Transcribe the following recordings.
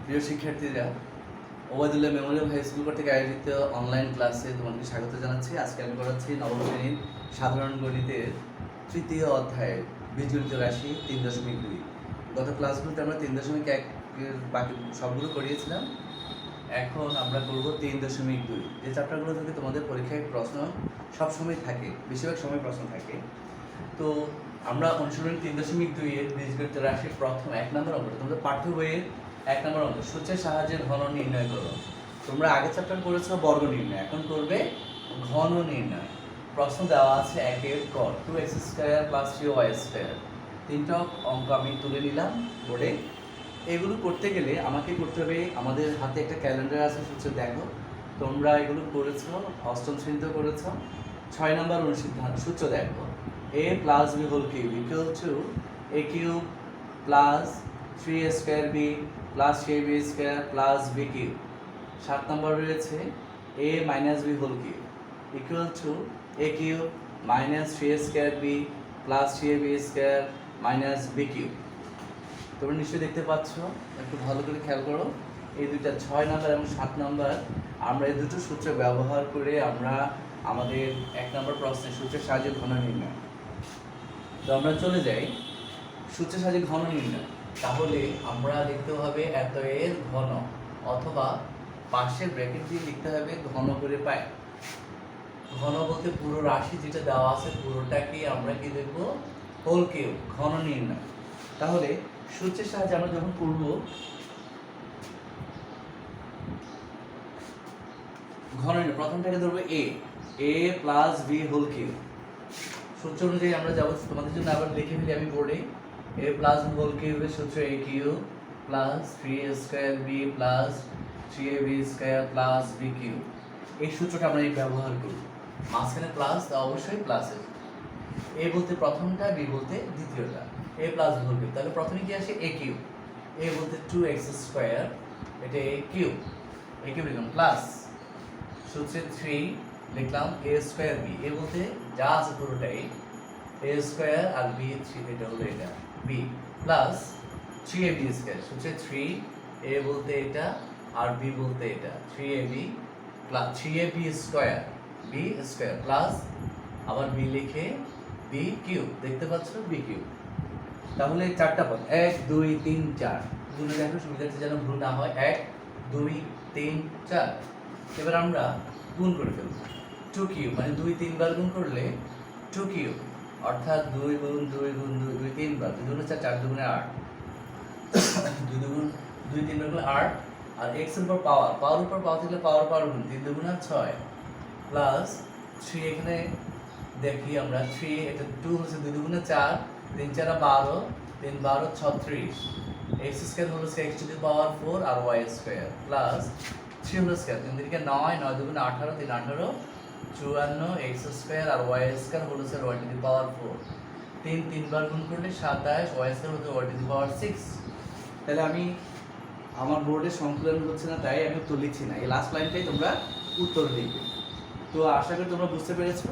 প্রিয় শিক্ষার্থীরা, Obaidullah Memorial high school কর্তৃক আয়োজিত অনলাইন ক্লাসে তোমাদেরকে স্বাগত জানাচ্ছি। আজকে আমি করাচ্ছি নবম শ্রেণীর সাধারণ গণিতের তৃতীয় অধ্যায়ের বীজগণিত রাশি 3.2। গত ক্লাসগুলোতে আমরা 3.1 এর বাকি সবগুলো করিয়েছিলাম। এখন আমরা করব 3.2। যে চ্যাপ্টারগুলো থেকে তোমাদের পরীক্ষায় প্রশ্ন সবসময় থাকে, বেশিরভাগ সময় প্রশ্ন থাকে। তো আমরা অনুশীলনী 3.2 এর বীজগণিত রাশির প্রথম 1 নম্বর অঙ্কটা তোমাদের পাঠ্য বইয়ের 1 নম্বর অঙ্ক, সূত্রের সাহায্যে ঘন নির্ণয় করো। তোমরা আগের চ্যাপ্টার করেছো বর্গ নির্ণয়, এখন করবে ঘন নির্ণয়। প্রশ্ন দেওয়া আছে 1 ক 2x² + 3y²। তিনটা অঙ্ক আমি তুলে নিলাম বোর্ডে। এগুলো করতে গেলে আমাকে করতে হবে, আমাদের হাতে একটা ক্যালেন্ডার আছে, সূত্র দেখো। তোমরা এগুলো করেছো, অষ্টম শ্রেণীতেও করেছো। 6 নম্বর অনুসিদ্ধান্ত সূত্র দেখো, a + b whole cube equal to a cube plus 3a² b plus 3ab² plus b cube. 7 নম্বর রয়েছে a - b whole cube equal to a cube minus 3a² b plus 3ab² minus b cube. তোমরা নিশ্চয়ই দেখতে পাচ্ছ, একটু ভালো করে খেয়াল করো। এই দুইটা 6 নম্বর এবং 7 নম্বর আমরা এই দুটো সূত্র ব্যবহার করে আমরা আমাদের 1 নম্বর প্রশ্নের সূত্রের সাহায্যে ঘন নির্ণয়। তো আমরা চলে যাই সূত্রের সাহায্যে ঘন নির্ণয়। তাহলে আমরা লিখতে হবে এত এর ঘন, অথবা পাশের ব্র্যাকেট দিয়ে লিখতে হবে ঘন করে পাই। ঘন বলতে পুরো রাশি যেটা দেওয়া আছে পুরোটাকে আমরা কি দেখব, হোল কিউব, ঘন নির্ণয়। তাহলে সূত্রের সাহায্যে আমরা যখন করব ঘন নির্ণয়, প্রথমটাকে ধরবো a + b হোল কিউব। সূত্র অনুযায়ী আমরা যাব, তোমাদের জন্য আবার লিখে ফেলি আমি বোর্ডে। a + b হোল কিউবের সূত্র a cube plus 3a² b plus 3ab² plus b cube. এই সূত্রটা আমরা ব্যবহার করব। মাঝখানে প্লাস, অবশ্যই প্লাসের। a বলতে প্রথমটা, b বলতে দ্বিতীয়টা। a + b হোল কিউব, তাহলে প্রথমে কি আসে a কিউব। a বলতে 2x², এটা a কিউব লিখলাম প্লাস সূত্রে 3 লিখলাম a² b। a বলতে যা আছে পুরোটাই a² আর b 3, এটা হলো এটা b প্লাস 3ab²। সূত্রে 3 a বলতে এটা আর b বলতে এটা 3ab plus 3ab² b² plus আবার b লিখে b কিউব। দেখতে পাচ্ছ b কিউব। তাহলে চারটা পদ 1 2 3 4 গুণে দেখো, সুবিধার্থে যেন ভুল না হয়। 1 2 3 4। এবার আমরা গুণ করে ফেলব। 2 কিউব মানে 2 3 বার গুণ করলে 2 কিউব, অর্থাৎ 2 গুণ 2 গুণ 2 2 3 বার, 2 গুণে 4 4 দুগুণে 8 2 দুগুণ 2 3 বার গুণ 8। আর x এর উপর পাওয়ার, পাওয়ার উপর পাওয়ার থাকলে পাওয়ার গুণ 3 দুগুণে 6 প্লাস 3, এখানে দেখি আমরা 3, এটা 2 হচ্ছে 2 দুগুণে 4 3 4 12 3 12 36। x² হলো x⁴ আর y² প্লাস 3 হোল স্কয়ার 3 3 9 9 দুগুণে 18 3 18 54 x² আর y² হলো y⁴। 3 3 বার গুণ করলে 27, y² হতে y⁴। তাহলে আমি আমার বোর্ডে সংকলন হচ্ছে না, তাই আমি উত্তর লিখছি না। এই লাস্ট লাইনটাই তোমরা উত্তর লিখবে। তো আশা করি তোমরা বুঝতে পেরেছো।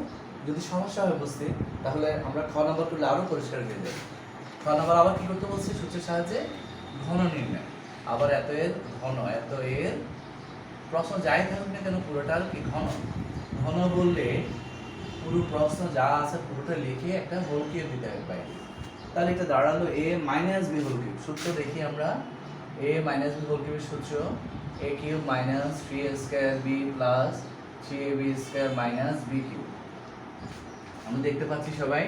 যদি সমস্যা হয় বুঝতে, তাহলে আমরা খ নম্বর করলে আরও পরিষ্কার হয়ে যাবে। খ নম্বর আবার কি করতে বলছি, সূত্রের সাহায্যে ঘন নির্ণয়। আবার এত এর ঘন, এত এর প্রশ্ন যাই থাকুক না কেন পুরোটা কি ঘন। ঘন বললে পুরো প্রশ্ন যা আছে পুরোটা লিখে একটা হোল কিউব দিতে হবে বাইরে। তাহলে এটা দাঁড়ালো a - b হোল কিউব। সূত্র দেখি আমরা, a - b হোল কিউবের সূত্র a cube minus 3a² b plus 3ab² minus b cube. আমরা দেখতে পাচ্ছি সবাই।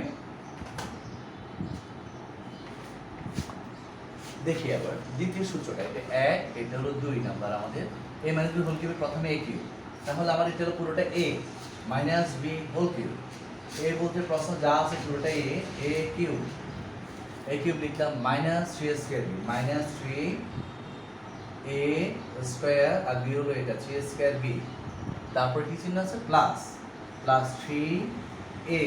দেখি আবার দ্বিতীয় সূত্রটা, এটা 1, এটা হলো 2 নাম্বার আমাদের। a - b হোল কিউবের প্রথমে a কিউব, তাহলে আমার এটা হলো পুরোটা a - b whole cube. a বলতে প্রশ্ন যা আছে পুরোটা a কিউব, a কিউব লিখলাম minus 3a² b minus 3a² আর b হলো এটা 3a² b। তারপর কি চিহ্ন আছে, প্লাস প্লাস 3a,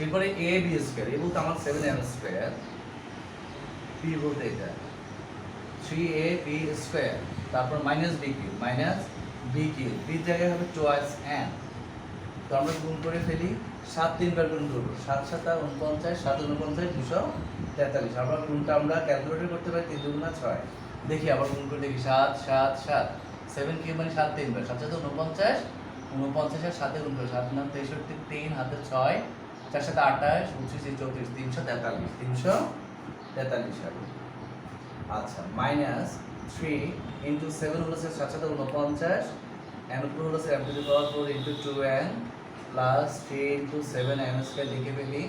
এরপরে ab², এ বলতে আমার 7m², b বলতে এটা 3ab², তারপর minus b cube minus b cube, b জায়গায় হবে 2m। তো আমরা গুণ করে ফেলি, 7 3 বার গুণ করবো, 7 7 49 7 49 243। আবার গুণটা আমরা ক্যালকুলেটর করতে পারি, 3 2 6 দেখি আবার গুণ করে দেখি 7 7 7 7 কিউব মানে 7 3 বার 7 49 49 এর সাথে গুণ করে 7 9 63 3 হাতে 6 4 7 28 29 34 343 343 হবে। আচ্ছা মাইনাস 3 ইন্টু 7 হলো 7 7 49 n উপর হলো 7 two the power 4 into 2n plus 3 into 7 n square লিখে ফেলি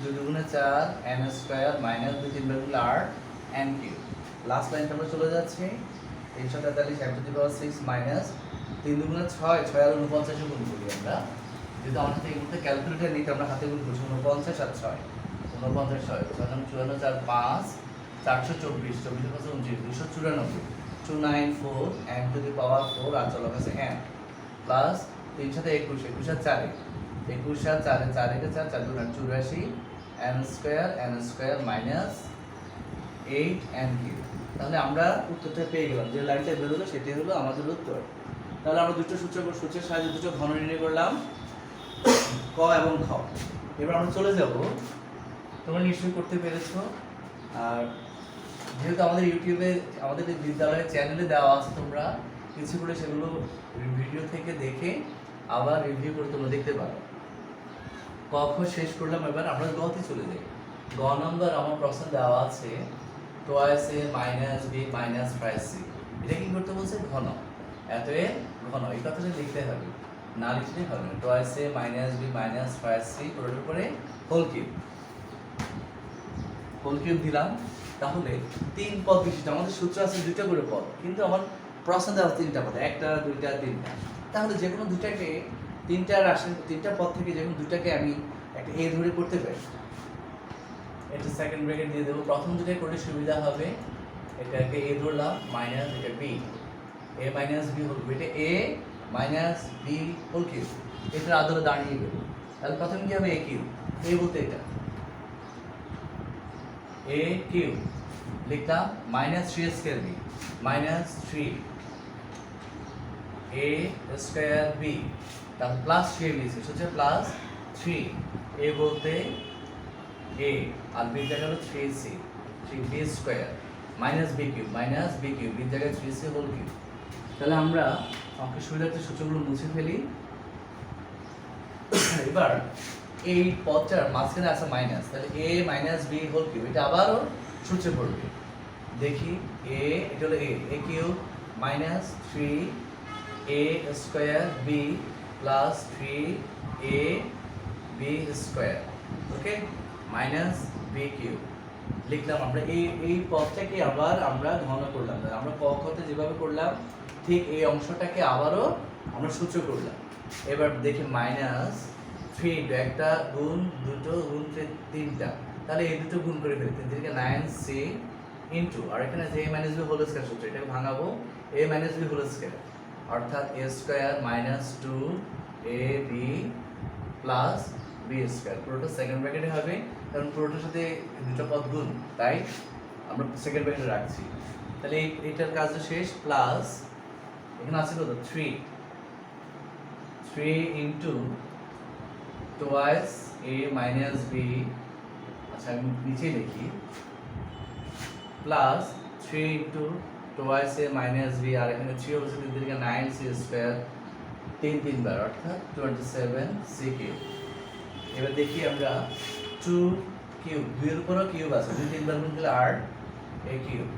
2 দুগুণে 4 n স্কয়ার মাইনাস 2 3 বার গুলো 8 n কিউব। লাস্ট লাইনটা আমরা চলে যাচ্ছি 343 n two the power 6 minus 3 দুগুণে 6 6 আর 49 গুণ করি আমরা, যেহেতু আমাদের এই মুহূর্তে ক্যালকুলেটর নিতে আমরা হাতে গুণ করছি 49 আর 6 49 6 54 4 5 424 24 পাশে 29 294 294 n টু দি পাওয়ার 4 আর চলো কাছে n প্লাস 3 সাথে 21 21 আর 4 21 আর 4 4 এটা 4 4 দুগুণ 84 n square minus 8 n cube. তাহলে আমরা উত্তরটা পেয়ে গেলাম, যে লাইনটা বেরোলো সেটাই হলো আমাদের উত্তর। তাহলে আমরা দুটো সূত্রের সাহায্যে দুটো ঘন নির্ণয় করলাম, ক এবং খ। এবার আমরা চলে যাব, তোমরা নিশ্চয়ই করতে পেরেছো। আর যেহেতু আমাদের ইউটিউবে আমাদের বিদ্যালয়ের চ্যানেলে দেওয়া আছে, তোমরা কিছু করে সেগুলো ভিডিও থেকে দেখে আবার রিভিউ করে তোমরা দেখতে পারো। ক খ শেষ করলাম, এবার আমরা গতে চলে যাই। গ নম্বর আমার প্রশ্ন দেওয়া আছে টয়েস এ মাইনাস বি মাইনাস 5c। এটা কি করতে বলছে? ঘন। এত এ ঘন, এই কথাটা লিখতে হবে, না লিখলে হবে না। টয়েস এ মাইনাস বি মাইনাস 5c পুরোটার উপরে হোল কিউব দিলাম। তাহলে 3 পদ বিশিষ্ট, আমাদের সূত্র আছে 2টা করে পদ, কিন্তু আমার প্রশ্ন দেওয়া 3টা পদ, 1টা 2টা 3টা। তাহলে যে কোনো 2টাকে 3টা রাশি 3টা পদ থেকে যে কোনো 2টাকে আমি একটা এ ধরে করতে পারি। এটা সেকেন্ড ব্র্যাকেট দিয়ে দেবো, প্রথম দুটো করলে সুবিধা হবে। এটাকে এ ধরলাম মাইনাস এটা বি, এ মাইনাস বি হোল, এটা এ মাইনাস বি হোল কিউব, এটার আদলে দাঁড়িয়ে গেল। তাহলে প্রথমে কি হবে? এ কিউব, এ বলতে এটা এ কিউব লিখলাম, মাইনাস 3 স্কয়ার বি মাইনাস 3 এ স্কয়ার বি, তারপর প্লাস 3 লিখছি, হচ্ছে প্লাস 3 এ বলতে a আর b জায়গায় হলো 3c 3b square minus b cube b জায়গায় 3c হোল কিউব। তাহলে আমরা অঙ্কের সুবিধার্থে সূত্রগুলো মুছে ফেলি। এবার এই পদটার মাঝখানে আছে মাইনাস, তাহলে a minus b whole cube, এটা আবারও সূত্রে পড়বে। দেখি a, এটা হলো a cube minus 3a square b plus 3ab square, okay, minus B cube লিখলাম। আমরা এই পদটাকে আবার আমরা ঘন করলাম, আমরা ক খতে যেভাবে করলাম ঠিক এই অংশটাকে আবারও আমরা সূত্র করলাম। এবার দেখি মাইনাস 3 একটা গুণ, দুটো গুণ 3টা, তাহলে এই দুটো গুণ করে ফেলি, 3 থেকে 9c ইন্টু, আর এখানে যে a minus B whole square সূত্র, এটাকে ভাঙাবো, a minus B whole square অর্থাৎ a square minus 2ab plus B square, পুরোটা সেকেন্ড ব্র্যাকেটে হবে কারণ পুরোটার সাথে দুটো পদ গুণ, তাই আমরা সেকেন্ড ব্র্যাকেটে রাখছি। তাহলে এইটার কাজ শেষ। প্লাস এখানে আছে কত? 3 ইন্টু টোয়াইস এ মাইনাস বি, আচ্ছা আমি নিচে লিখি, প্লাস 3 ইন্টু টোয়াইস এ মাইনাস বি, আর এখানে 3 হচ্ছে 3 থেকে 9c স্কয়ার 3 বার অর্থাৎ 27c কিউব। এবার দেখি আমরা 2 কিউব, 2 এর উপরও কিউব আছে, 2 3 বার গুণ করলে 8 a কিউব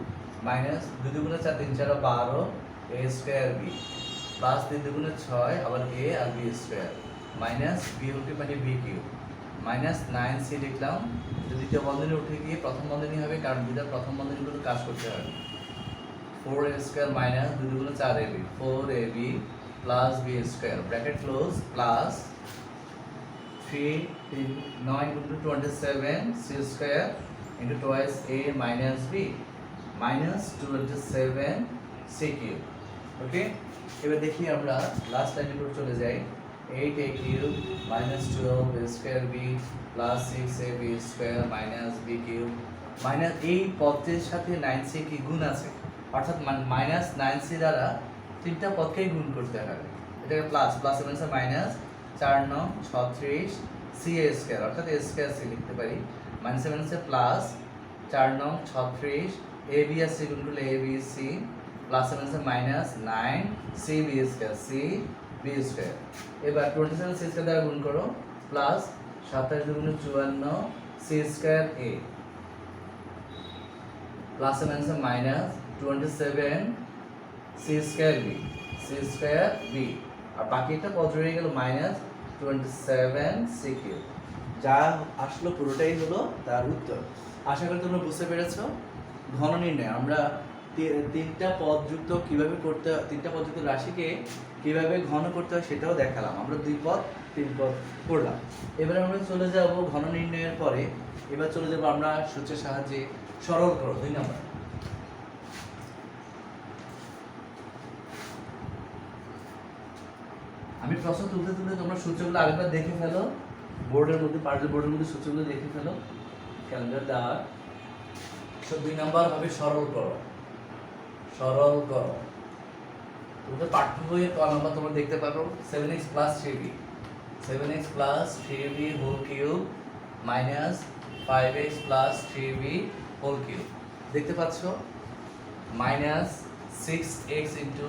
মাইনাস 2 দুগুণে 4 3 4 12 a স্কয়ার b প্লাস 3 দুগুণে 6 আবার a আর b square minus b whole cube মানে b কিউব মাইনাস 9c লিখলাম। দ্বিতীয় বন্ধনী উঠে গিয়ে প্রথম বন্ধনী হবে, কারণ দুইটা প্রথম বন্ধনীগুলো কাজ করতে হবে। 4a স্কয়ার মাইনাস 2 দুগুণে 4ab 4ab plus b square bracket close plus 3 9 into 27 c square into twice a minus b minus 27 c cube, ওকে। এবার দেখি আমরা লাস্ট লাইনে করে চলে যাই, 8a cube minus 12 a square b plus 6ab square minus b cube minus এই পদের সাথে 9c কি গুণ আছে, অর্থাৎ মাইনাস 9c দ্বারা তিনটা পদকেই গুণ করতে হবে। এটাকে plus plus minus 4 9 36 c a square অর্থাৎ a স্কয়ার c লিখতে পারি, মাইনাস প্লাস 4 9 36 এ বি আর সি গুণ করলে এ বি সি প্লাস আছে minus 9 C B square C B square. এবার 27 সি স্কয়ার দ্বারা গুণ করো প্লাস 27 দুগুণে 54 সি স্কয়ার এ প্লাস আছে minus 27 C square B C square B আর বাকিটা পদ রয়ে গেল মাইনাস 27 সি কিউব। যা আসলো পুরোটাই হলো তার উত্তর। আশা করি তোমরা বুঝতে পেরেছো। ঘন নির্ণয় আমরা তিনটা পদযুক্ত কিভাবে করতে, তিনটা পদযুক্ত রাশিকে কিভাবে ঘন করতে হয় সেটাও দেখালাম। আমরা 2 পদ 3 পদ করলাম। এবারে আমরা চলে যাব ঘন নির্ণয়ের পরে, এবার চলে যাব আমরা সূত্রের সাহায্যে সরল করো 2 নম্বর। আমি প্রশ্ন তুলতে তুলতে তোমরা সূত্রগুলো আরেকবার দেখে ফেলো, বোর্ডের মধ্যে পার্টের বোর্ডের মধ্যে সূত্রগুলো দেখে ফেলো, ক্যালেন্ডার দেওয়া। 2 নম্বর হবে সরল করো। সরল করো তোমাদের পাঠ্য বইয়ের ক নম্বর তোমরা দেখতে পারো 7x + 3b 7x + 3b whole cube minus 5x + 3b whole cube দেখতে পাচ্ছ, minus 6x into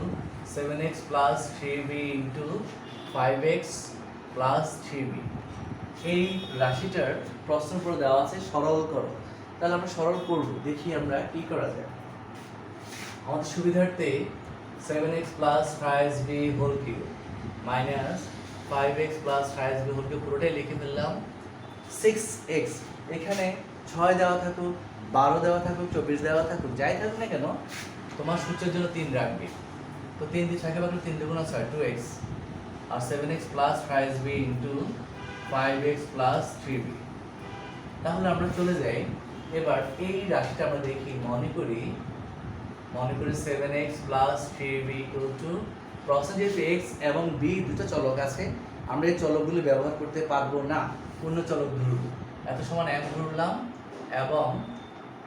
7x + 3b into 5x + 3b। এই রাশিটার প্রশ্ন করে দেওয়া আছে সরল করো। তাহলে আমরা সরল করব, দেখি আমরা কি করা যায়। আমাদের সুবিধার্থে 7x + 5b whole cube minus 5x + 5b whole cube পুরোটাই লিখে ফেললাম। 6x এখানে 6 দেওয়া থাকুক, 12 দেওয়া থাকুক, 24 দেওয়া থাকুক, যাই থাকুক না কেন তোমার সূত্রের জন্য 3 রাখবে। তো 3 দিয়ে 6 কে ভাগ করলে 3 দুগুণ 6 2x আর 7x + 5b into 5x + 3b। তাহলে আমরা চলে যাই এবার এই রাশিটা আমরা দেখি, মনে করি 7x + 3b প্রশ্নে যেহেতু x এবং b দুটো চলক আছে, আমরা এই চলকগুলো ব্যবহার করতে পারবো না, পূর্ণ চলক ধরব। এত সমান m ধরলাম এবং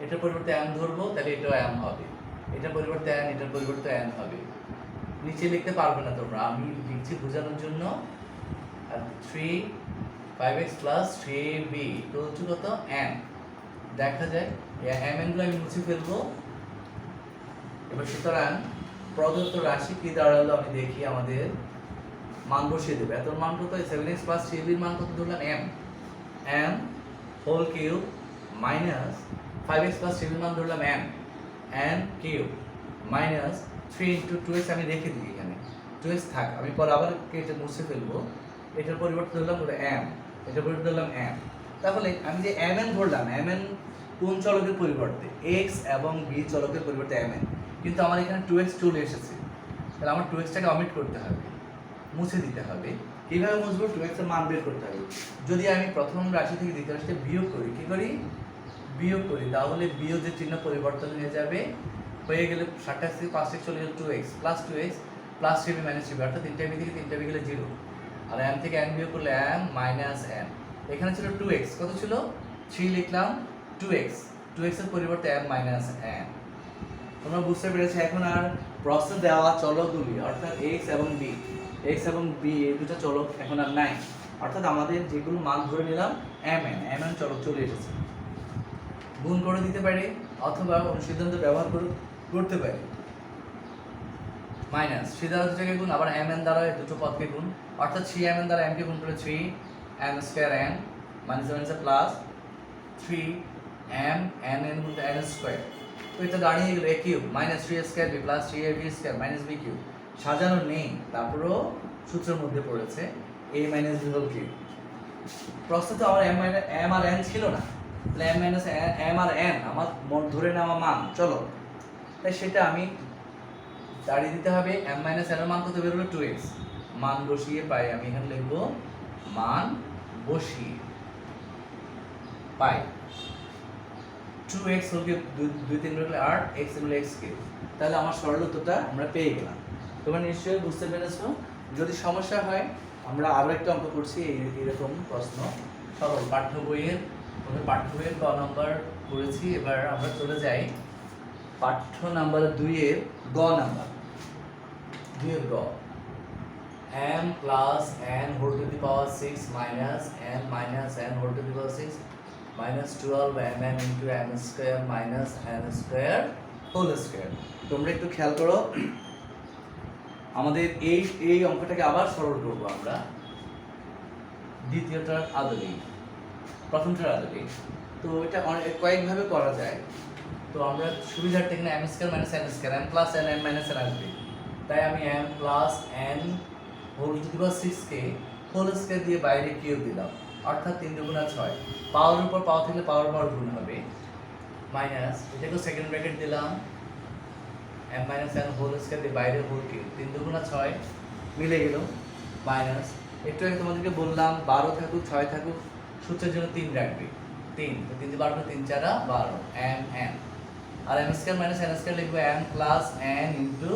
এটার পরিবর্তে m ধরবো, তাহলে এটাও m হবে, এটার পরিবর্তে n, এটার পরিবর্তে n হবে। নিচে লিখতে পারবে না তোমরা, আমি লিখছি বোঝানোর জন্য। 5x + 3b কত n দেখা যায়, m n গুলো আমি মুছে ফেলবো। এবার সুতরাং প্রদত্ত রাশি কি দাঁড়ালো আমি দেখি, আমাদের মান বসিয়ে দেবে। এত মান কত, 7x + 3b এর মান কত ধরলাম m whole cube minus 5x + 3b এর মান ধরলাম n কিউব মাইনাস 3 × 2x আমি রেখে দিই, এখানে 2x থাক, আমি পরে আবার কেটে মুছে ফেলবো। এটার পরিবর্তে ধরলাম m, এটার পরিবর্তে ধরলাম m। তাহলে আমি যে mn ধরলাম, mn কোন চলকের পরিবর্তে, x এবং b চলকের পরিবর্তে mn, কিন্তু আমার এখানে 2x চলে এসেছে, তাহলে আমার 2x টাকে অমিট করতে হবে, মুছে দিতে হবে। কিভাবে মুছবো, 2x এর মান বের করতে হবে। যদি আমি প্রথম রাশি থেকে দ্বিতীয় রাশিতে বিয়োগ করি, কি করি, বিয়োগ করি, তাহলে বিয়োগের চিহ্ন পরিবর্তন হয়ে যাবে, হয়ে গেলে 7x থেকে 5x চলে গেল 2x + 2x + 3b - 3b, অর্থাৎ 3টা b থেকে 3টা b গেলে 0, আর m থেকে n বিয়োগ করলে m - n। এখানে ছিল 2x, কত ছিল 3 লিখলাম, 2x এর পরিবর্তে m - n। তোমরা বুঝতে পেরেছো। এখন আর প্রশ্নে দেওয়া চলকগুলি অর্থাৎ x এবং b এই দুটো চলক এখন আর নাই, অর্থাৎ আমাদের যেগুলো মান ধরে নিলাম mn চলক চলে এসেছে। গুণ করে দিতে পারি অথবা অনুসিদ্ধান্ত ব্যবহার করতে পারি। মাইনাস 3 দ্বারা দুটোকে গুণ, আবার mn দ্বারা এই দুটো পদকে গুণ, অর্থাৎ 3mn দ্বারা m কে গুণ করলে 3m² n minus plus 3m গুণ n²। তো এটা দাঁড়িয়ে গেল a cube minus 3a² b plus 3ab² minus b cube. সাজানো নেই, তারপরও সূত্রের মধ্যে পড়েছে a minus b whole cube. প্রশ্ন তো আমার m আর n ছিল না, তাহলে m আর n আমার ধরে নেওয়া মান চলো, তাই সেটা আমি দাঁড়িয়ে দিতে হবে। m - n এর মান কত বের হলো, 2x। মান বসিয়ে পাই, আমি এখানে লিখবো মান বসিয়ে পাই 2x হোল কিউব 2 3 রাখলে 8x হলো x কিউব। তাহলে আমার সরল উত্তরটা আমরা পেয়ে গেলাম। তোমরা নিশ্চয়ই বুঝতে পেরেছো। যদি সমস্যা হয় আমরা আরো একটা অঙ্ক করছি এরকম প্রশ্ন, সরল পাঠ্য বইয়ের ক নাম্বার করেছি। এবার আমরা চলে যাই পাঠ্য নাম্বার 2 এর গ নাম্বার, 2 এর গ। m + n whole to the power 6 minus n minus n whole to the power 6 minus 12 mm into m² minus n² whole square. তোমরা একটু খেয়াল করো, আমাদের এই অঙ্কটাকে আবার সরল করবো আমরা দ্বিতীয়টার আদলেই, প্রথমটার আদলেই। তো এটা কয়েকভাবে করা যায়। তো আমরা সুবিধার্থে এখানে m square minus n square, m plus n, m minus n আসবে, তাই আমি m plus n whole to the power 6 কে হোল স্কয়ার দিয়ে বাইরে কিউব দিলাম, অর্থাৎ 3 দুগুণা 6, পাওয়ারের উপর পাওয়ার থাকলে পাওয়ার গুণ হবে, মাইনাস এটাকে সেকেন্ড ব্র্যাকেট দিলাম m minus n whole square দিয়ে বাইরে হোল কিউব, 3 দুগুণা 6 মিলে গেল, মাইনাস একটু আগে তোমাদেরকে বললাম 12 থাকুক 6 থাকুক সূত্রের জন্য 3 রাখবে, 3 তো 3 দিয়ে 12 3 4 12 m n, আর m square minus n square লিখবো m plus n into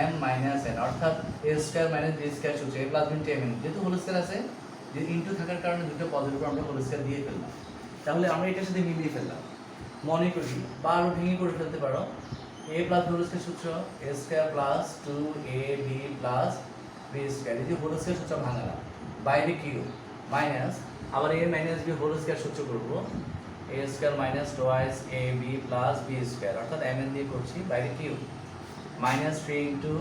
m minus n, অর্থাৎ a square minus b square সূত্র a plus b into m n, যেহেতু হোল স্কয়ার আছে যে ইনটু থাকার কারণে দুটো পদের উপর আমরা হোল স্কয়ার দিয়ে ফেললাম, তাহলে আমরা এটার সাথে মিলিয়ে ফেললাম। মনে করি বা আরো ভেঙে করে ফেলতে পারো, a প্লাস হোল স্কয়ার সূত্র a square plus 2ab plus b square, এই যে হোল স্কয়ার সূত্র ভাঙালাম, বাইরে কিউব, মাইনাস আবার a minus b whole square সূত্র করব a square minus twice ab plus b square, অর্থাৎ mn দিয়ে করছি, বাইরে কিউব, মাইনাস 3 ইনটু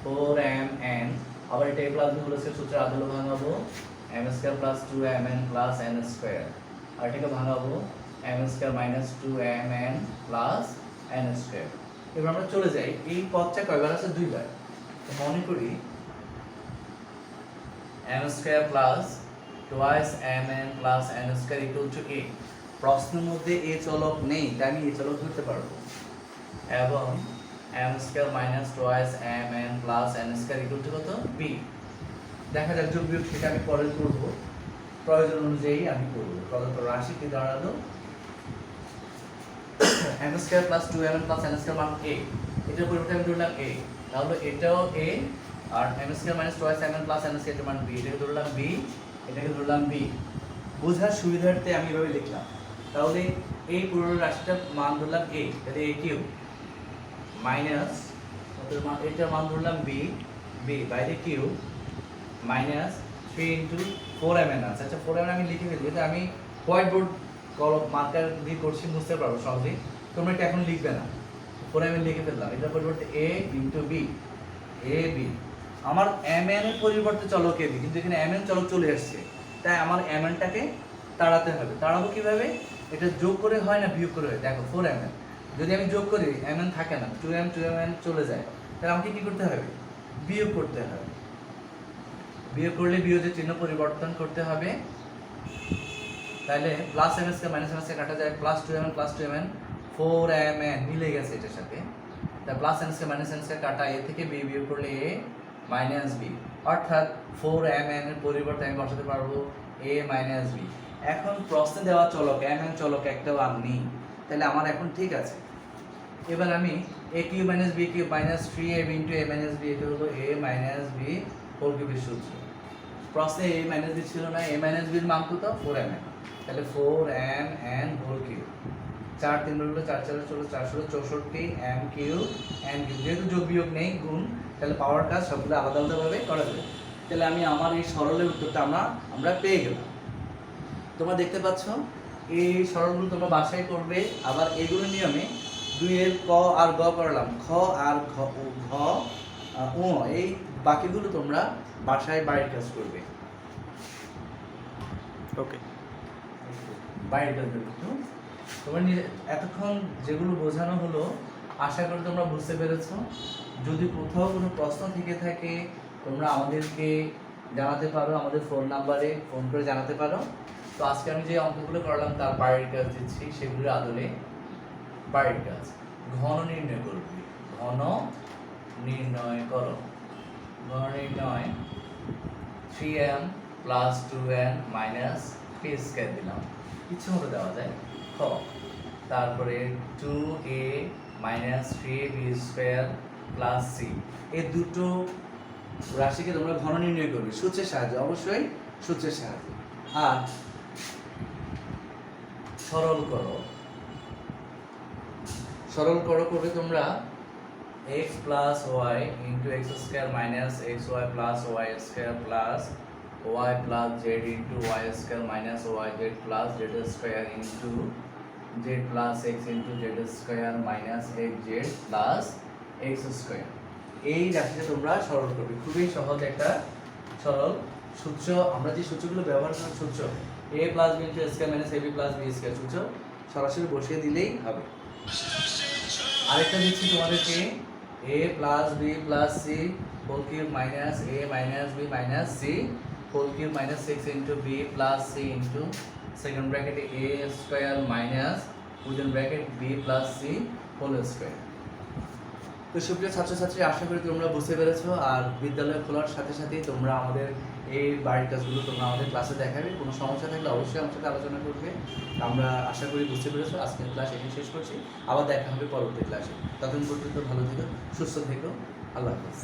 4mn, আবার এটা a plus b whole square সূত্রের আদলে ভাঙাবো m square plus 2mn plus n square, আর এটাকে ভাঙাবো m square minus 2mn plus n square. এবার আমরা চলে যাই, এই পদটা কয়বার আছে? দুইবার। তো মনে করি m square plus twice mn plus n square equal to a, প্রশ্নের মধ্যে a চলক নেই, তাই আমি a চলক ধরতে পারবো, এবং m square minus twice mn plus n square equal to কত? b। দেখা যাক যোগ বিয়োগ সেটা আমি পরে করব, প্রয়োজন অনুযায়ী আমি করব। প্রদত্ত রাশি কি দাঁড়ালো m square plus 2mn plus n square মান a, এটার পরিবর্তে আমি ধরলাম a, তাহলে এটাও a, আর m square minus twice mn plus n square এর মান b, এটাকে ধরলাম b, এটাকে ধরলাম b। বোঝার সুবিধার্থে আমি এভাবে লিখলাম, তাহলে এই পুরো রাশিটার মান ধরলাম a, তাহলে a কিউব মাইনাস এটার মান ধরলাম b, b বাইরে কিউব মাইনাস 3 ইনটু 4mn আছে। আচ্ছা 4mn আমি লিখে ফেলি, যেটা আমি হোয়াইট বোর্ড কলম মার্কার দিয়ে করছি, বুঝতে পারবো সহজেই, তোমরা এটা এখন লিখবে না, 4mn লিখে ফেললাম, এটার পরিবর্তে a into b, a b, আমার mn এর পরিবর্তে চলক a b, কিন্তু এখানে mn চলক চলে আসছে, তাই আমার mn টাকে তাড়াতে হবে। তাড়াবো কিভাবে? এটা যোগ করে হয় না বিয়োগ করে হয়? দেখো 4mn যদি আমি যোগ করি mn থাকে না, 2mn চলে যায়, তাহলে আমাকে কি করতে হবে? বিয়োগ করতে হবে। বিয়োগ করলে বিয়োগের চিহ্ন পরিবর্তন করতে হবে, তাহলে plus m square minus m square কাটা যায়, প্লাস 2mn 4mn মিলে গেছে এটার সাথে, তাই plus n square minus n square কাটা, a থেকে b বিয়োগ করলে a মাইনাস b, অর্থাৎ 4mn এর পরিবর্তে আমি বসাতে পারবো a মাইনাস b। এখন প্রশ্নে দেওয়া চলক mn চলক একটাও আর নেই, তাহলে আমার এখন ঠিক আছে। এবার আমি a cube minus b cube minus 3ab into a minus b, এটা হলো a মাইনাস b হোল কিউবের সূত্র। প্রশ্নে a মাইনাস b ছিল না, a মাইনাস b এর মান কত? 4mn, তাহলে 4mn হোল কিউব, 4 3 হলো 4 4 হলো 464 m কিউব n কিউব, যেহেতু যোগ বিয়োগ নেই গুণ, তাহলে পাওয়ার কাজ সবগুলো আলাদা আলাদাভাবে করা যাবে। তাহলে আমি আমার এই সরলের উত্তরটা আমরা পেয়ে গেলাম। তোমরা দেখতে পাচ্ছ এই সরলগুলো তোমরা বাসায় করবে, আবার এগুলো নিয়মে 2 এর ক আর গ করলাম, খ আর ঘ ও, এই বাকিগুলো তোমরা বাসায় বাড়ির কাজ করবে। ওকে, বাড়ির কাজ করবে। তোমরা এতক্ষণ যেগুলো বোঝানো হলো আশা করি তোমরা বুঝতে পেরেছো। যদি কোথাও কোনো প্রশ্ন থেকে থাকে তোমরা আমাদেরকে জানাতে পারো, আমাদের ফোন নাম্বারে ফোন করে জানাতে পারো। তো আজকে আমি যে অঙ্কগুলো করলাম তার বাড়ির কাজ দিচ্ছি, সেগুলোর আদলে বাড়ির কাজ। ঘন নির্ণয় করবি, ঘন নির্ণয় করো, ঘন নির্ণয় 3m plus 2n minus 3 square দিলাম, ইচ্ছে মতো দেওয়া যায়। খ তারপরে 2a minus 3ab square plus c, এই দুটো রাশিকে তোমরা ঘন নির্ণয় করবে সূত্রের সাহায্যে, অবশ্যই সূত্রের সাহায্যে। আর সরল করো, সরল করো করবে তোমরা x plus y into x square minus x y plus y square plus y plus z into y square minus y z plus z square into z plus x into z square minus x z plus x square. এই রাশিটা তোমরা সরল করবে, খুবই সহজ একটা সরল সূত্র। আমরা যে সূত্রগুলো ব্যবহার করার সূত্র A plus B into square minus AB plus B square সূত্র সরাসরি বসিয়ে দিলেই হবে। আরেকটা দিচ্ছি তোমাদেরকে A plus B plus C whole cube minus A minus B minus C whole cube minus six into B plus C into second ব্র্যাকেটে A square minus within bracket B plus C whole square. তো সুপ্রিয় ছাত্রছাত্রী, আশা করি তোমরা বুঝতে পেরেছো। আর বিদ্যালয় খোলার সাথে সাথেই তোমরা আমাদের এই বাড়ির কাজগুলো তোমরা আমাদের ক্লাসে দেখাবে। কোনো সমস্যা থাকলে অবশ্যই আমার সাথে আলোচনা করবে। আমরা আশা করি বুঝতে পেরেছো। আজকের ক্লাস এখানে শেষ করছি, আবার দেখা হবে পরবর্তী ক্লাসে। ততক্ষণ পর্যন্ত ভালো থেকো, সুস্থ থেকো, আল্লাহ হাফেজ।